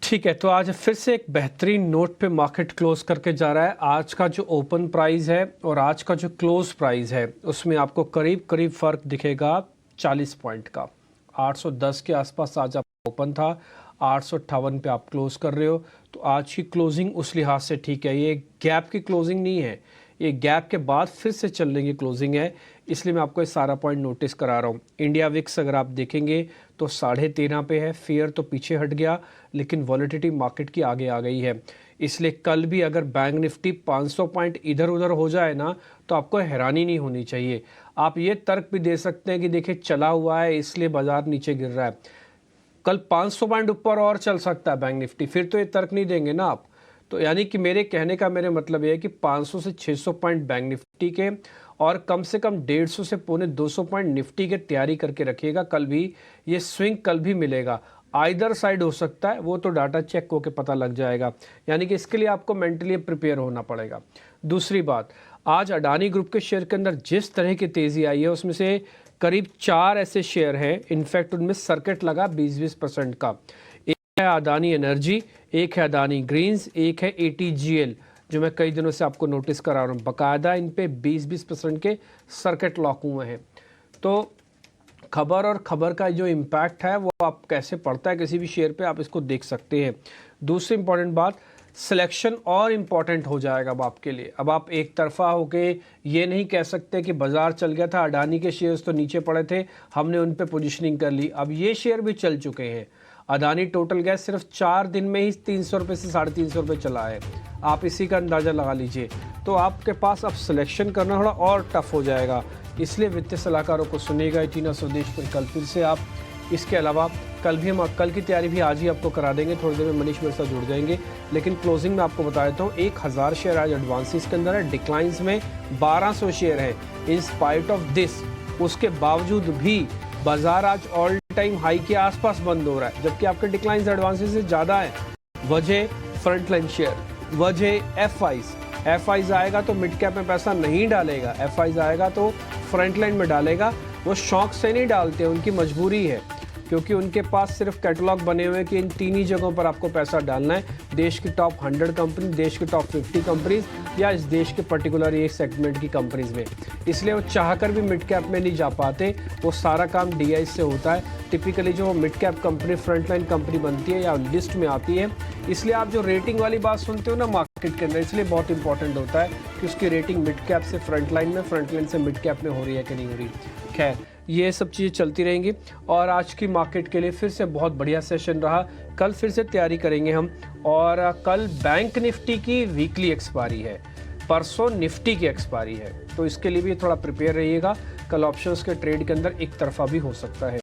ठीक है, तो आज फिर से एक बेहतरीन नोट पे मार्केट क्लोज करके जा रहा है। आज का जो ओपन प्राइस है और आज का जो क्लोज प्राइस है उसमें आपको करीब करीब फ़र्क दिखेगा 40 पॉइंट का। 810 के आसपास आज आप ओपन था, 858 पे आप क्लोज कर रहे हो। तो आज की क्लोजिंग उस लिहाज से ठीक है, ये गैप की क्लोजिंग नहीं है, ये गैप के बाद फिर से चलने की क्लोजिंग है, इसलिए मैं आपको ये सारा पॉइंट नोटिस करा रहा हूँ। इंडिया विक्स अगर आप देखेंगे तो 13.5 पे है, फेयर तो पीछे हट गया लेकिन वॉलेटिलिटी मार्केट की आगे आ गई है। इसलिए कल भी अगर बैंक निफ्टी 500 पॉइंट इधर उधर हो जाए ना तो आपको हैरानी नहीं होनी चाहिए। आप ये तर्क भी दे सकते हैं कि देखिए चला हुआ है इसलिए बाजार नीचे गिर रहा है, कल 500 पॉइंट ऊपर और चल सकता है बैंक निफ्टी, फिर तो ये तर्क नहीं देंगे ना आप। तो यानी कि मेरे कहने का मेरे मतलब ये है कि 500 से 600 पॉइंट बैंक निफ्टी के और कम से कम 150 से पौने 200 पॉइंट निफ्टी के तैयारी करके रखिएगा। कल भी ये स्विंग कल भी मिलेगा, आइदर साइड हो सकता है, वो तो डाटा चेक होकर पता लग जाएगा। यानी कि इसके लिए आपको मेंटली प्रिपेयर होना पड़ेगा। दूसरी बात, आज अडानी ग्रुप के शेयर के अंदर जिस तरह की तेज़ी आई है उसमें से करीब 4 ऐसे शेयर हैं, इनफैक्ट उनमें सर्किट लगा 20% का। एक है अडानी एनर्जी, एक है अडानी ग्रीन्स, एक है ATGL जो मैं कई दिनों से आपको नोटिस करा रहा हूँ। बाकायदा इन पे 20% के सर्किट लॉक हुए हैं। तो खबर और खबर का जो इम्पैक्ट है वो आप कैसे पड़ता है किसी भी शेयर पे, आप इसको देख सकते हैं। दूसरी इंपॉर्टेंट बात, सिलेक्शन और इम्पॉर्टेंट हो जाएगा अब आपके लिए। अब आप एक तरफा होके ये नहीं कह सकते कि बाजार चल गया था, अडानी के शेयर्स तो नीचे पड़े थे, हमने उन पे पोजीशनिंग कर ली। अब ये शेयर भी चल चुके हैं। अडानी टोटल गैस सिर्फ 4 दिन में ही 300 रुपये से 350 रुपये चला है, आप इसी का अंदाज़ा लगा लीजिए। तो आपके पास अब सिलेक्शन करना थोड़ा और टफ हो जाएगा, इसलिए वित्तीय सलाहकारों को सुनिएगा। टीना स्वदेश पर कल फिर से आप, इसके अलावा कल भी हम कल की तैयारी भी आज ही आपको करा देंगे, थोड़ी देर में मनीष मेरे साथ जुड़ जाएंगे। लेकिन क्लोजिंग में आपको बता देता हूँ 1000 शेयर आज एडवांसेस के अंदर है, डिक्लाइंस में 1200 शेयर है। इन स्पाइट ऑफ दिस, उसके बावजूद भी बाजार आज ऑल टाइम हाई के आसपास बंद हो रहा है, जबकि आपके डिक्लाइंस एडवांसेस से ज़्यादा है। वजह फ्रंटलाइन शेयर, वजह एफआईज आएगा तो मिड कैप में पैसा नहीं डालेगा, एफआईज आएगा तो फ्रंटलाइन में डालेगा। वो शौक से नहीं डालते, उनकी मजबूरी है, क्योंकि उनके पास सिर्फ कैटलॉग बने हुए हैं कि इन 3 ही जगहों पर आपको पैसा डालना है, देश की टॉप 100 कंपनी, देश की टॉप 50 कंपनीज या इस देश के पर्टिकुलर एक सेगमेंट की कंपनीज में। इसलिए वो चाहकर भी मिड कैप में नहीं जा पाते, वो सारा काम DI से होता है। टिपिकली जो mid cap company frontline company बनती है या लिस्ट में आती है, इसलिए आप जो रेटिंग वाली बात सुनते हो ना मार्केट के अंदर, इसलिए बहुत इंपॉर्टेंट होता है कि उसकी रेटिंग मिड कैप से फ्रंटलाइन में, फ्रंटलाइन से मिड कैप में हो रही है कि नहीं हो रही। खैर, ये सब चीज़ें चलती रहेंगी और आज की मार्केट के लिए फिर से बहुत बढ़िया सेशन रहा। कल फिर से तैयारी करेंगे हम, और कल बैंक निफ्टी की वीकली एक्सपायरी है, परसों निफ्टी की एक्सपायरी है, तो इसके लिए भी थोड़ा प्रिपेयर रहिएगा। कल ऑप्शंस के ट्रेड के अंदर एक तरफा भी हो सकता है।